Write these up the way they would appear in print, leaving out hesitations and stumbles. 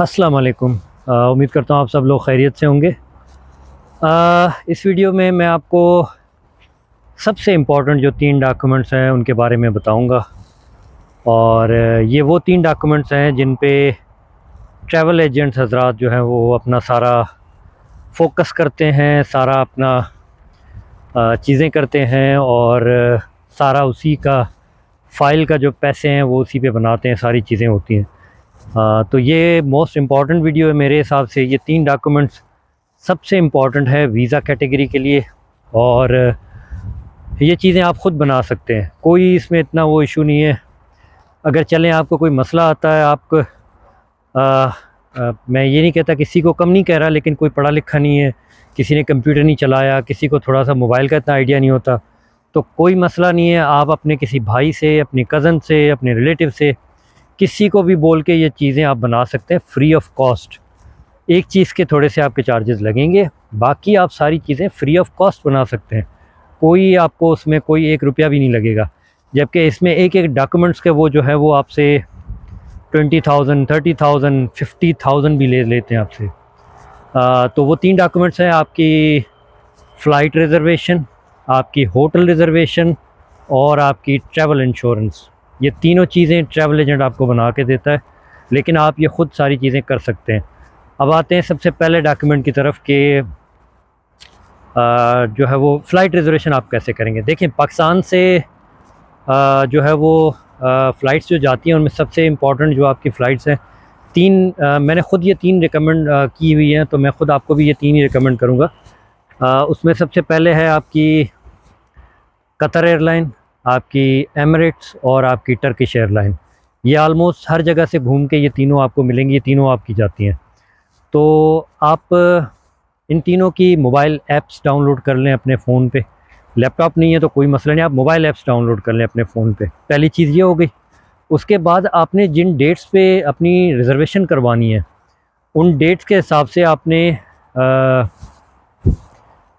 अस्सलाम वालेकुम। उम्मीद करता हूँ आप सब लोग खैरियत से होंगे। इस वीडियो में मैं आपको सबसे इम्पॉर्टेंट जो 3 डॉक्यूमेंट्स हैं उनके बारे में बताऊंगा। और ये वो 3 डॉक्यूमेंट्स हैं जिन पे ट्रैवल एजेंट्स हजरात जो हैं वो अपना सारा फोकस करते हैं, सारा अपना चीज़ें करते हैं और सारा उसी का फ़ाइल का जो पैसे हैं वो उसी पे बनाते हैं, सारी चीज़ें होती हैं। तो ये मोस्ट इम्पॉर्टेंट वीडियो है मेरे हिसाब से। ये 3 डॉक्यूमेंट्स सबसे इम्पॉर्टेंट है वीज़ा कैटेगरी के लिए, और ये चीज़ें आप ख़ुद बना सकते हैं, कोई इसमें इतना वो इशू नहीं है। अगर चलें आपको कोई मसला आता है, आप मैं ये नहीं कहता, किसी को कम नहीं कह रहा, लेकिन कोई पढ़ा लिखा नहीं है, किसी ने कंप्यूटर नहीं चलाया, किसी को थोड़ा सा मोबाइल का इतना आइडिया नहीं होता, तो कोई मसला नहीं है। आप अपने किसी भाई से, अपने कज़न से, अपने रिलेटिव से, किसी को भी बोल के ये चीज़ें आप बना सकते हैं फ्री ऑफ कॉस्ट। एक चीज़ के थोड़े से आपके चार्जेस लगेंगे, बाकी आप सारी चीज़ें फ्री ऑफ कॉस्ट बना सकते हैं। कोई आपको उसमें कोई 1 रुपया भी नहीं लगेगा। जबकि इसमें एक एक डॉक्यूमेंट्स के वो जो है वो आपसे 20,000, 30,000, 50,000 भी ले लेते हैं आपसे। तो वो 3 डॉक्यूमेंट्स हैं: आपकी फ़्लाइट रिज़र्वेशन, आपकी होटल रिज़र्वेशन और आपकी ट्रैवल इंश्योरेंस। ये तीनों चीज़ें ट्रैवल एजेंट आपको बना के देता है, लेकिन आप ये ख़ुद सारी चीज़ें कर सकते हैं। अब आते हैं सबसे पहले डॉक्यूमेंट की तरफ कि जो है वो फ़्लाइट रिज़र्वेशन आप कैसे करेंगे। देखें, पाकिस्तान से जो है वो फ़्लाइट्स जो जाती हैं उनमें सबसे इम्पॉर्टेंट जो आपकी फ़्लाइट्स हैं 3, मैंने ख़ुद ये 3 रिकमेंड की हुई हैं, तो मैं ख़ुद आपको भी ये 3 ही रिकमेंड करूँगा। उसमें सबसे पहले है आपकी कतर एयरलाइन, आपकी एमिरेट्स और आपकी टर्किश एयरलाइन। ये आलमोस्ट हर जगह से घूम के ये तीनों आपको मिलेंगी, ये तीनों आपकी जाती हैं। तो आप इन तीनों की मोबाइल ऐप्स डाउनलोड कर लें अपने फ़ोन पे। लैपटॉप नहीं है तो कोई मसला नहीं, आप मोबाइल ऐप्स डाउनलोड कर लें अपने फ़ोन पे। पहली चीज़ ये हो गई। उसके बाद आपने जिन डेट्स पे अपनी रिज़र्वेशन करवानी है, उन डेट्स के हिसाब से आपने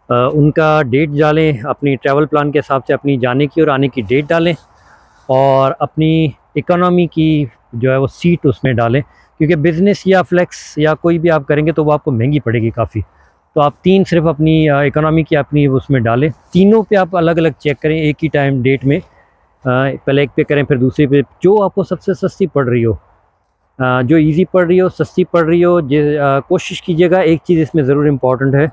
उनका डेट डालें, अपनी ट्रैवल प्लान के हिसाब से अपनी जाने की और आने की डेट डालें, और अपनी इकोनॉमी की जो है वो सीट उसमें डालें, क्योंकि बिज़नेस या फ्लेक्स या कोई भी आप करेंगे तो वो आपको महंगी पड़ेगी काफ़ी। तो आप 3 सिर्फ अपनी इकोनॉमी की अपनी उसमें डालें। तीनों पे आप अलग अलग चेक करें एक ही टाइम डेट में, पहले एक पे करें फिर दूसरे पे, जो आपको सबसे सस्ती पड़ रही हो, जो इजी पड़ रही हो, सस्ती पड़ रही हो। कोशिश कीजिएगा, एक चीज़ इसमें ज़रूर इम्पॉर्टेंट है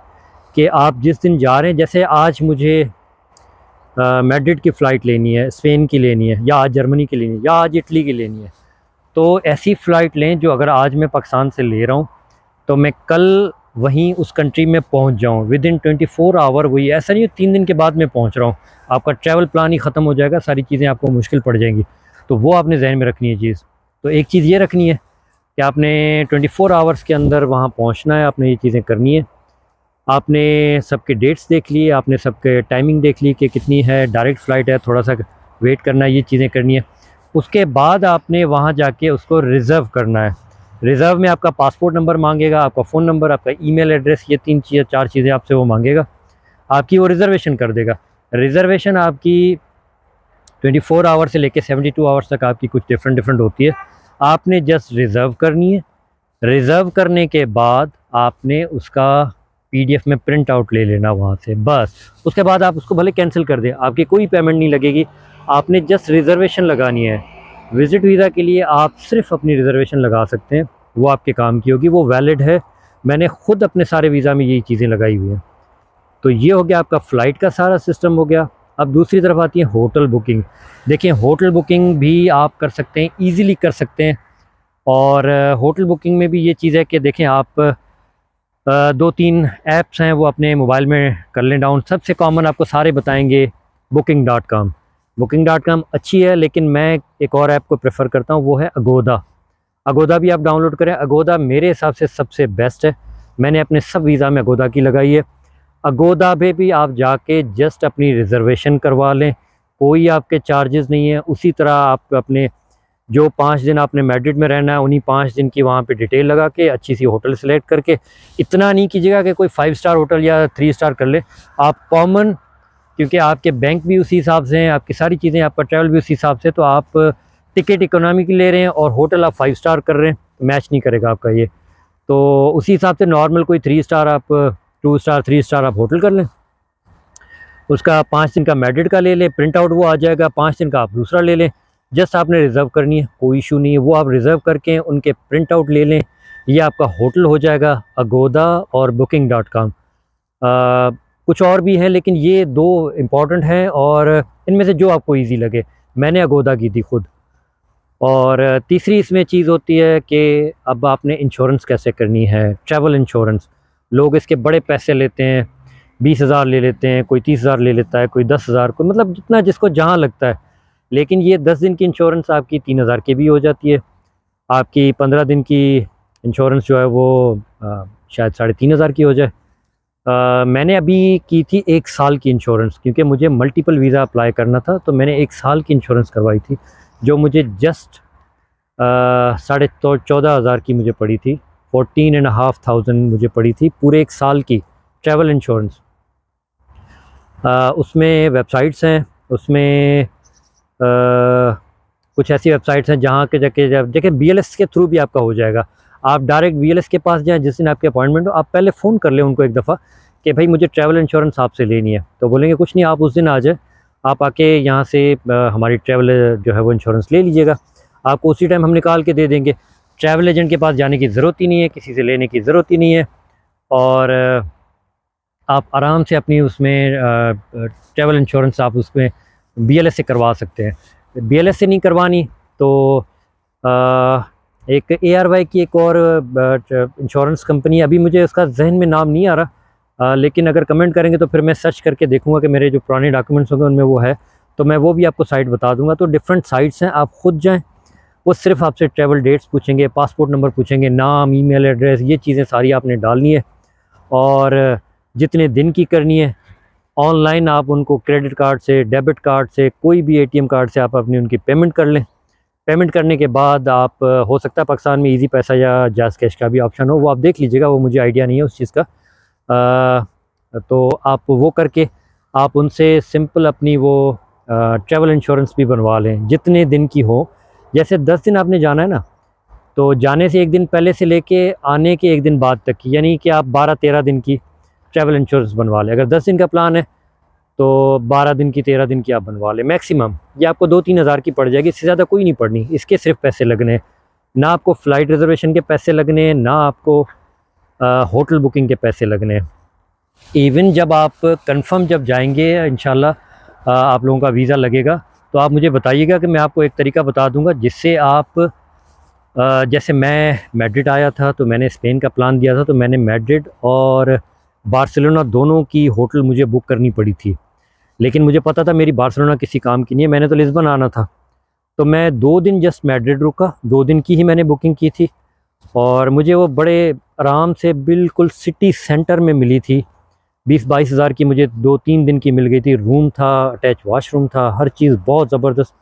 कि आप जिस दिन जा रहे हैं, जैसे आज मुझे मैड्रिड की फ़्लाइट लेनी है, स्पेन की लेनी है, या आज जर्मनी की लेनी है, या आज इटली की लेनी है, तो ऐसी फ़्लाइट लें जो अगर आज मैं पाकिस्तान से ले रहा हूँ तो मैं कल वहीं उस कंट्री में पहुँच जाऊँ विदिन 24 आवर। वही, ऐसा नहीं है 3 दिन के बाद मैं पहुँच रहा हूँ, आपका ट्रैवल प्लान ही ख़त्म हो जाएगा, सारी चीज़ें आपको मुश्किल पड़ जाएंगी। तो वो आपने जहन में रखनी है चीज़। तो एक चीज़ ये रखनी है कि आपने 24 आवर्स के अंदर वहाँ पहुँचना है, आपने ये चीज़ें करनी है। आपने सबके डेट्स देख लिए, आपने सबके टाइमिंग देख ली कि कितनी है, डायरेक्ट फ़्लाइट है, थोड़ा सा वेट करना है, ये चीज़ें करनी है। उसके बाद आपने वहाँ जाके उसको रिज़र्व करना है। रिज़र्व में आपका पासपोर्ट नंबर मांगेगा, आपका फ़ोन नंबर, आपका ईमेल एड्रेस, ये 4 चीज़ें आपसे वो मांगेगा। आपकी वो रिज़र्वेशन कर देगा। रिज़र्वेशन आपकी 24 आवर से लेके 72 आवर्स तक आपकी कुछ डिफरेंट होती है। आपने जस्ट रिज़र्व करनी है। रिज़र्व करने के बाद आपने उसका PDF में प्रिंट आउट ले लेना वहाँ से, बस। उसके बाद आप उसको भले कैंसिल कर दें, आपकी कोई पेमेंट नहीं लगेगी, आपने जस्ट रिज़र्वेशन लगानी है। विज़िट वीज़ा के लिए आप सिर्फ अपनी रिज़र्वेशन लगा सकते हैं, वो आपके काम की होगी, वो वैलिड है। मैंने ख़ुद अपने सारे वीज़ा में यही चीज़ें लगाई हुई हैं। तो ये हो गया आपका फ़्लाइट का सारा सिस्टम हो गया। अब दूसरी तरफ आती है होटल बुकिंग। देखिए, होटल बुकिंग भी आप कर सकते हैं, ईज़िली कर सकते हैं। और होटल बुकिंग में भी ये चीज़ है कि देखें, आप 2-3 ऐप्स हैं वो अपने मोबाइल में कर लें डाउन। सबसे कॉमन आपको सारे बताएंगे booking.com। booking.com अच्छी है, लेकिन मैं एक और ऐप को प्रेफर करता हूँ, वो है अगोदा। अगोदा भी आप डाउनलोड करें। अगोदा मेरे हिसाब से सबसे बेस्ट है। मैंने अपने सब वीज़ा में अगोदा की लगाई है। अगोदा पे भी आप जाके जस्ट अपनी रिज़र्वेशन करवा लें, कोई आपके चार्जेस नहीं है। उसी तरह आप अपने जो 5 दिन आपने मैड्रिड में रहना है, उन्हीं 5 दिन की वहाँ पे डिटेल लगा के अच्छी सी होटल सेलेक्ट करके, इतना नहीं कीजिएगा कि कोई 5 स्टार होटल या 3 स्टार कर ले। आप कॉमन, क्योंकि आपके बैंक भी उसी हिसाब से हैं, आपकी सारी चीज़ें, आपका ट्रैवल भी उसी हिसाब से, तो आप टिकट इकोनॉमी की ले रहे हैं और होटल आप 5 स्टार कर रहे हैं, मैच नहीं करेगा आपका ये। तो उसी हिसाब से नॉर्मल कोई 3 स्टार आप 2 स्टार 3 स्टार आप होटल कर लें, उसका 5 दिन का मैड्रिड का ले लें, प्रिंट आउट वो आ जाएगा, 5 दिन का आप दूसरा ले लें। जस्ट आपने रिज़र्व करनी है, कोई इशू नहीं है, वो आप रिज़र्व करके उनके प्रिंट आउट ले लें, ये आपका होटल हो जाएगा। अगोदा और booking.com, कुछ और भी हैं लेकिन ये 2 इम्पॉर्टेंट हैं, और इनमें से जो आपको ईजी लगे। मैंने अगोदा की थी खुद। और तीसरी इसमें चीज़ होती है कि अब आपने इंश्योरेंस कैसे करनी है, ट्रैवल इंश्योरेंस। लोग इसके बड़े पैसे लेते हैं, 20,000 ले लेते हैं, कोई 30,000 ले लेता है, कोई 10,000, कोई मतलब जितना जिसको जहाँ लगता है। लेकिन ये 10 दिन की इंश्योरेंस आपकी 3,000 की भी हो जाती है, आपकी 15 दिन की इंश्योरेंस जो है वो शायद 3,500 की हो जाए। मैंने अभी की थी 1 साल की इंश्योरेंस, क्योंकि मुझे मल्टीपल वीज़ा अप्लाई करना था, तो मैंने 1 साल की इंश्योरेंस करवाई थी, जो मुझे जस्ट 14,500 की मुझे पड़ी थी। 14,500 मुझे पड़ी थी पूरे 1 साल की ट्रैवल इंश्योरेंस। उसमें वेबसाइट्स हैं, उसमें कुछ ऐसी वेबसाइट्स हैं जहाँ के जाके जब देखिए BLS के थ्रू भी आपका हो जाएगा। आप डायरेक्ट BLS के पास जाएँ, जिस दिन आपकी अपॉइंटमेंट हो, आप पहले फ़ोन कर लें उनको एक दफ़ा कि भाई मुझे ट्रैवल इंश्योरेंस आपसे लेनी है। तो बोलेंगे कुछ नहीं, आप उस दिन आ जाए, आप आके यहाँ से हमारी ट्रैवल जो है वो इंश्योरेंस ले लीजिएगा, आपको उसी टाइम हम निकाल के दे देंगे। ट्रैवल एजेंट के पास जाने की ज़रूरत ही नहीं है, किसी से लेने की ज़रूरत ही नहीं है, और आप आराम से अपनी उसमें ट्रैवल इंश्योरेंस आप उसमें BLS से करवा सकते हैं। BLS से नहीं करवानी तो एक ARY की एक और इंश्योरेंस कंपनी, अभी मुझे उसका जहन में नाम नहीं आ रहा, लेकिन अगर कमेंट करेंगे तो फिर मैं सर्च करके देखूंगा कि मेरे जो पुराने डॉक्यूमेंट्स होंगे उनमें वो है, तो मैं वो भी आपको साइट बता दूंगा। तो डिफरेंट साइट्स हैं, आप ख़ुद जाएं, वो सिर्फ आपसे ट्रैवल डेट्स पूछेंगे, पासपोर्ट नंबर पूछेंगे, नाम, ईमेल एड्रेस, ये चीज़ें सारी आपने डालनी है, और जितने दिन की करनी है ऑनलाइन आप उनको क्रेडिट कार्ड से, डेबिट कार्ड से, कोई भी ATM कार्ड से आप अपनी उनकी पेमेंट कर लें। पेमेंट करने के बाद आप हो सकता है पाकिस्तान में इजी पैसा या जैज़ कैश का भी ऑप्शन हो, वो आप देख लीजिएगा, वो मुझे आइडिया नहीं है उस चीज़ का। तो आप वो करके आप उनसे सिंपल अपनी वो ट्रैवल इंश्योरेंस भी बनवा लें, जितने दिन की हो। जैसे 10 दिन आपने जाना है ना, तो जाने से 1 दिन पहले से लेके आने के 1 दिन बाद तक की, यानी कि आप 12-13 दिन की ट्रैवल इंश्योरेंस बनवा लें। अगर 10 दिन का प्लान है तो 12 दिन की, 13 दिन की आप बनवा लें मैक्सिमम। ये आपको 2-3 हज़ार की पड़ जाएगी, इससे ज़्यादा कोई नहीं पड़नी। इसके सिर्फ पैसे लगने, ना आपको फ़्लाइट रिजर्वेशन के पैसे लगने, ना आपको होटल बुकिंग के पैसे लगने। इवन जब आप कंफर्म जब जाएंगे इंशाल्लाह आप लोगों का वीज़ा लगेगा, तो आप मुझे बताइएगा कि मैं आपको एक तरीका बता दूंगा जिससे आप जैसे मैं मैड्रिड आया था तो मैंने स्पेन का प्लान दिया था, तो मैंने मैड्रिड और बार्सिलोना दोनों की होटल मुझे बुक करनी पड़ी थी, लेकिन मुझे पता था मेरी बार्सिलोना किसी काम की नहीं है, मैंने तो लिस्बन आना था। तो मैं 2 दिन जस्ट मैड्रिड रुका, 2 दिन की ही मैंने बुकिंग की थी, और मुझे वो बड़े आराम से बिल्कुल सिटी सेंटर में मिली थी। 20-22 हज़ार की मुझे 2-3 दिन की मिल गई थी। रूम था, अटैच वॉशरूम था, हर चीज़ बहुत ज़बरदस्त,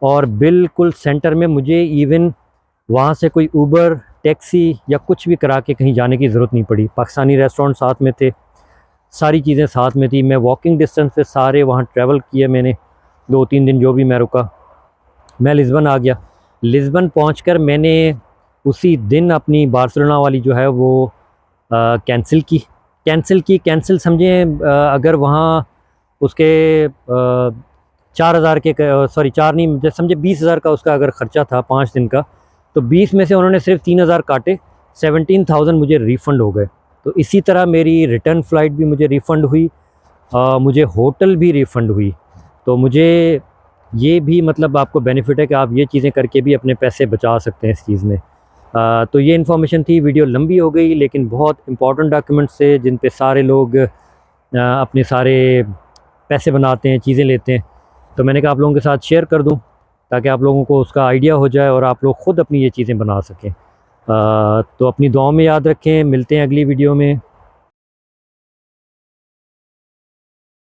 और बिल्कुल सेंटर में। मुझे इवन वहाँ से कोई ऊबर, टैक्सी या कुछ भी करा के कहीं जाने की ज़रूरत नहीं पड़ी। पाकिस्तानी रेस्टोरेंट साथ में थे, सारी चीज़ें साथ में थी। मैं वॉकिंग डिस्टेंस पे सारे वहाँ ट्रैवल किए मैंने, 2-3 दिन जो भी मैं रुका। मैं लिस्बन आ गया। लिस्बन पहुंचकर मैंने उसी दिन अपनी बार्सिलोना वाली जो है वो कैंसिल समझें। अगर वहाँ उसके 4,000 के, सॉरी 4 नहीं, जैसे समझे 20,000 का उसका अगर ख़र्चा था 5 दिन का, तो 20 में से उन्होंने सिर्फ 3,000 काटे, 17,000 मुझे रिफ़ंड हो गए। तो इसी तरह मेरी रिटर्न फ़्लाइट भी मुझे रिफ़ंड हुई, मुझे होटल भी रिफ़ंड हुई। तो मुझे ये भी मतलब आपको बेनिफिट है कि आप ये चीज़ें करके भी अपने पैसे बचा सकते हैं इस चीज़ में। तो ये इन्फॉर्मेशन थी। वीडियो लंबी हो गई लेकिन बहुत इंपॉर्टेंट डॉक्यूमेंट्स थे जिन पे सारे लोग अपने सारे पैसे बनाते हैं, चीज़ें लेते हैं। तो मैंने कहा आप लोगों के साथ शेयर कर दूं ताकि आप लोगों को उसका आइडिया हो जाए और आप लोग ख़ुद अपनी ये चीज़ें बना सकें। तो अपनी दुआओं में याद रखें। मिलते हैं अगली वीडियो में।